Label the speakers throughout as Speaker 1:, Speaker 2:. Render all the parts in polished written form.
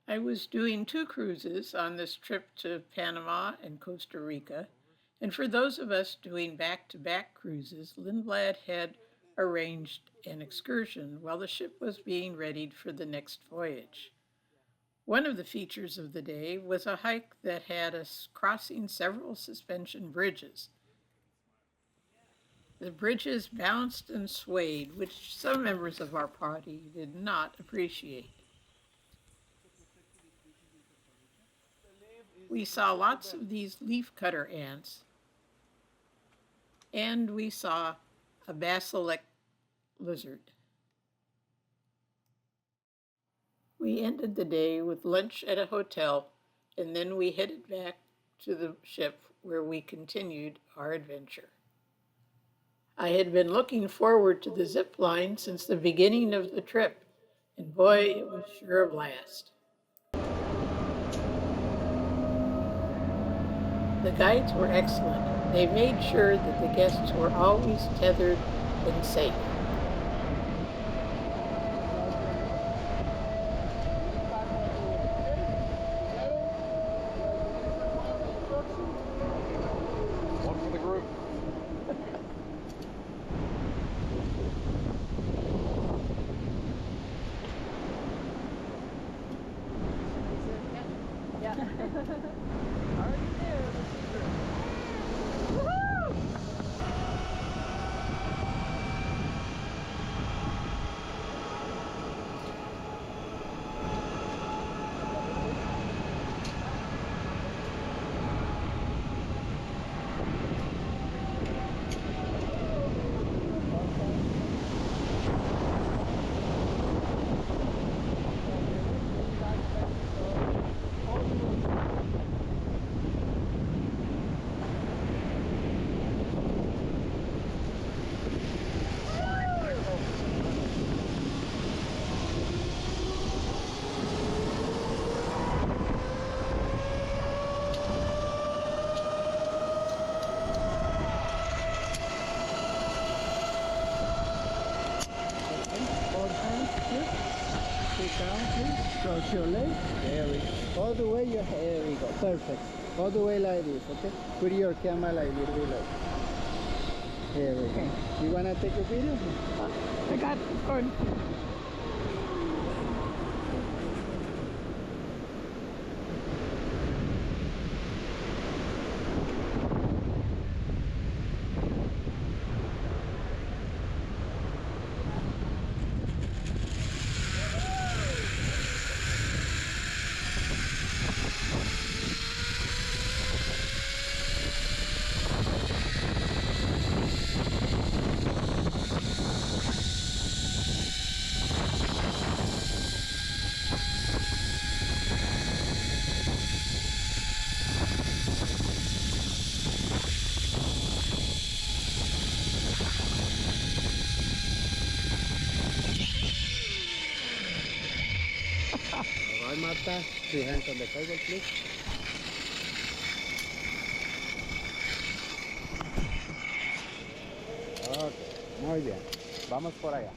Speaker 1: I was doing two cruises on this trip to Panama and Costa Rica, and for those of us doing back to back cruises, Lindblad had arranged an excursion while the ship was being readied for the next voyage. One of the features of the day was a hike that had us crossing several suspension bridges. The bridges bounced and swayed, which some members of our party did not appreciate. We saw lots of these leafcutter ants, and we saw a basilisk lizard. We ended the day with lunch at a hotel, and then we headed back to the ship where we continued our adventure. I had been looking forward to the zip line since the beginning of the trip, and boy, it was sure a blast. The guides were excellent. They made sure that the guests were always tethered and safe.
Speaker 2: One for the group.
Speaker 3: Yeah. Already there. Woohoo!
Speaker 4: Both hands here. Sit down, please. Cross your legs. There we go. All the way your hair. There we go. Perfect. All the way like this, okay? Put your camera like little bit like. Here we go. You wanna take a video?
Speaker 1: I got going.
Speaker 4: Alright, Marta. 3 hands on the table, please. Ok, muy bien. Vamos por allá.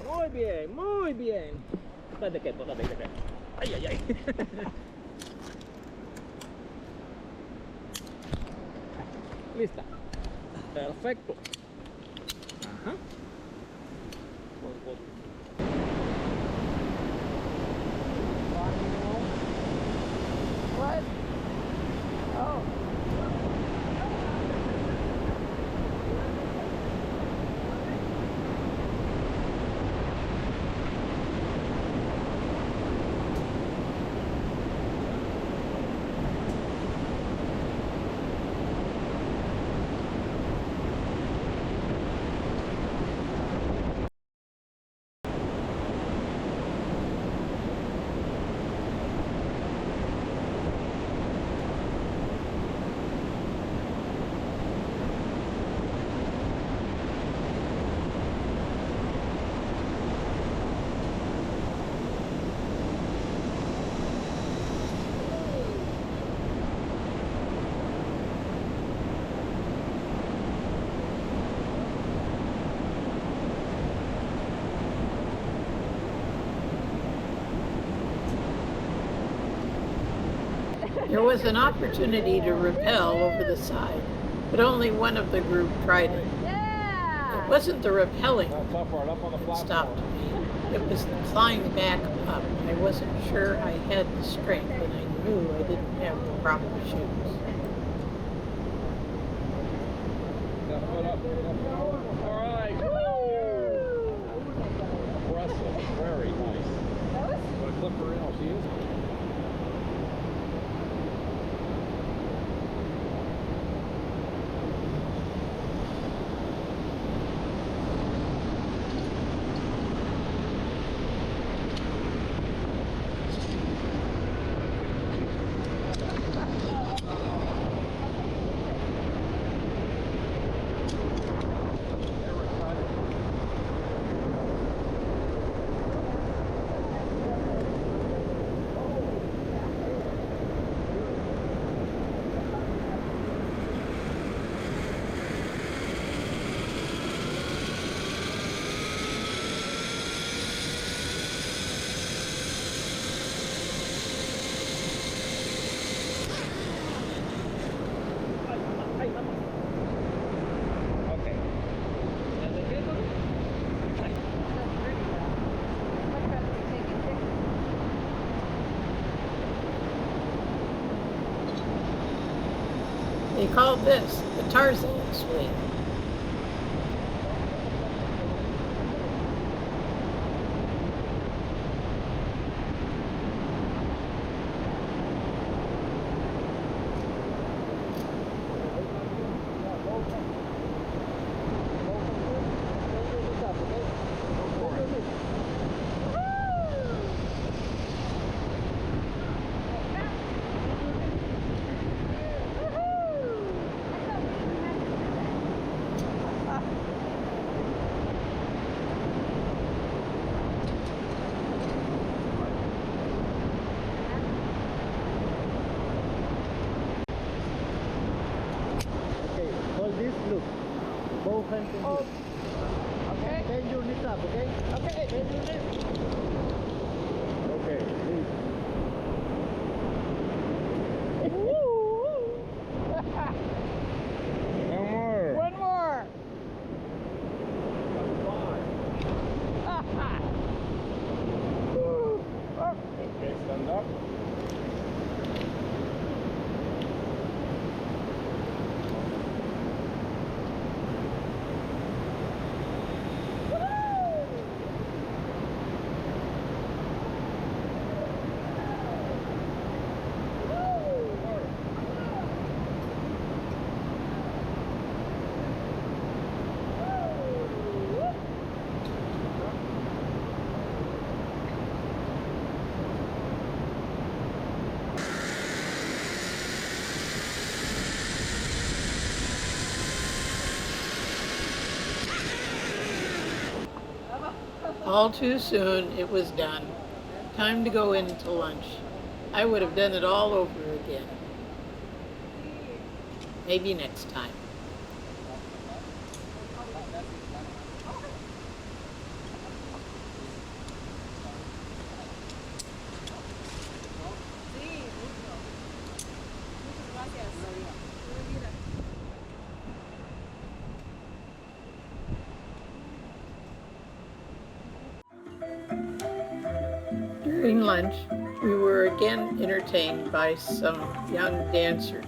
Speaker 3: Muy bien, muy bien. Date quieto, date quieto. Ay, ay, ay. Lista. Perfecto. Ajá.
Speaker 1: What? Oh. There was an opportunity to rappel over the side, but only one of the group tried it.
Speaker 3: Yeah!
Speaker 1: It wasn't the rappelling
Speaker 2: That's up right up on the
Speaker 1: that
Speaker 2: platform.
Speaker 1: stopped me. It was the flying back up. I wasn't sure I had the strength, and I knew I didn't have the proper shoes.
Speaker 2: That foot up. That foot over. All right. Woo! Impressive. Very nice. Gonna clip her in. Oh, she is.
Speaker 1: They called this the Tarzan swing.
Speaker 4: Okay, hold this, look. Both hands in here.
Speaker 3: Okay.
Speaker 4: Bend your knees up, okay?
Speaker 3: Okay.
Speaker 4: Bend your knees. Okay, please.
Speaker 2: One more.
Speaker 3: One more.
Speaker 2: Okay, stand up.
Speaker 1: All too soon, it was done. Time to go into lunch. I would have done it all over again. Maybe next time. During lunch, we were again entertained by some young dancers.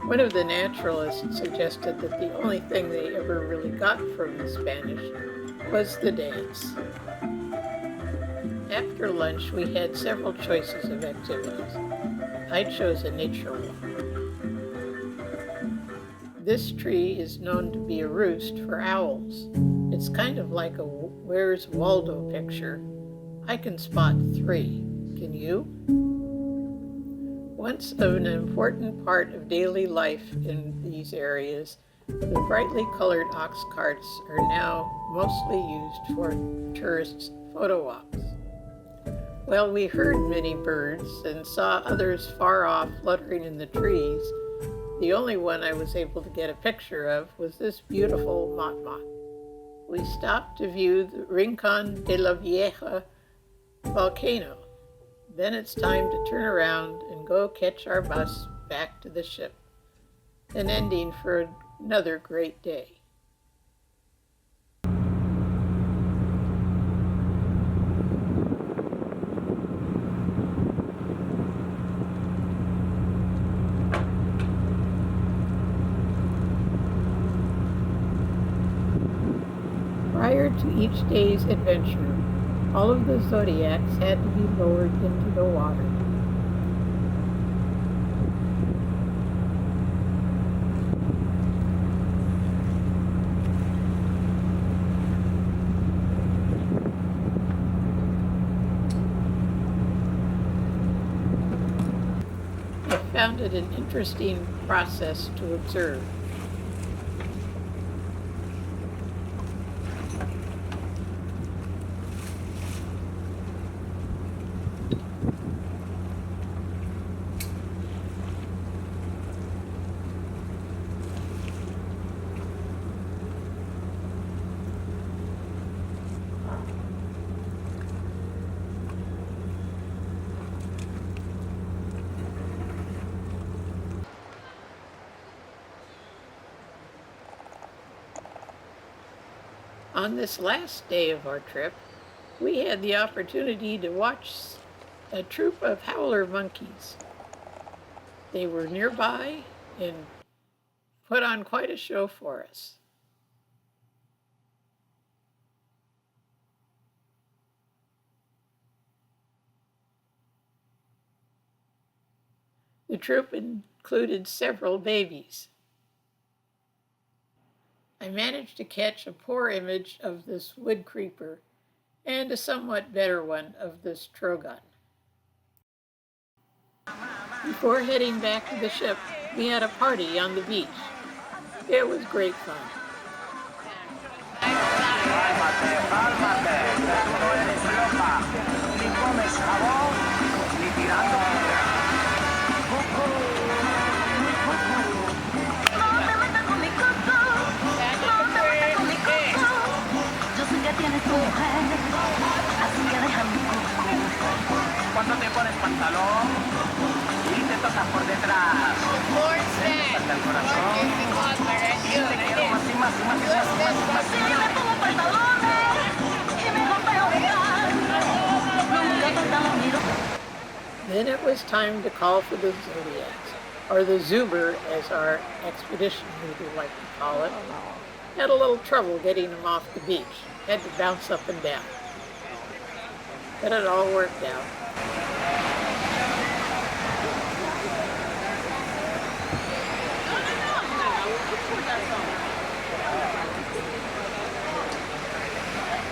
Speaker 1: One of the naturalists suggested that the only thing they ever really got from the Spanish was the dance. After lunch, we had several choices of activities. I chose a nature walk. This tree is known to be a roost for owls. It's kind of like a Where's Waldo picture. I can spot 3. Can you? Once an important part of daily life in these areas, the brightly colored ox carts are now mostly used for tourists' photo walks. Well, we heard many birds and saw others far off fluttering in the trees. The only one I was able to get a picture of was this beautiful motmot. We stopped to view the Rincon de la Vieja volcano. Then it's time to turn around and go catch our bus back to the ship. An ending for another great day. Prior to each day's adventure, all of the zodiacs had to be lowered into the water. I found it an interesting process to observe. On this last day of our trip, we had the opportunity to watch a troop of howler monkeys. They were nearby and put on quite a show for us. The troop included several babies. I managed to catch a poor image of this wood creeper and a somewhat better one of this trogon. Before heading back to the ship, we had a party on the beach. It was great fun.
Speaker 5: Cuando te pones pantalón y te tocas por detrás, salta el corazón y te quiero más y más y más y más y más y más. Si me pongo pantalones y me rompeo
Speaker 1: Then it was time to call for the zodiacs, or the Zuber as our expedition leader liked to call it. Had a little trouble getting them off the beach. Had to bounce up and down. But it all worked out.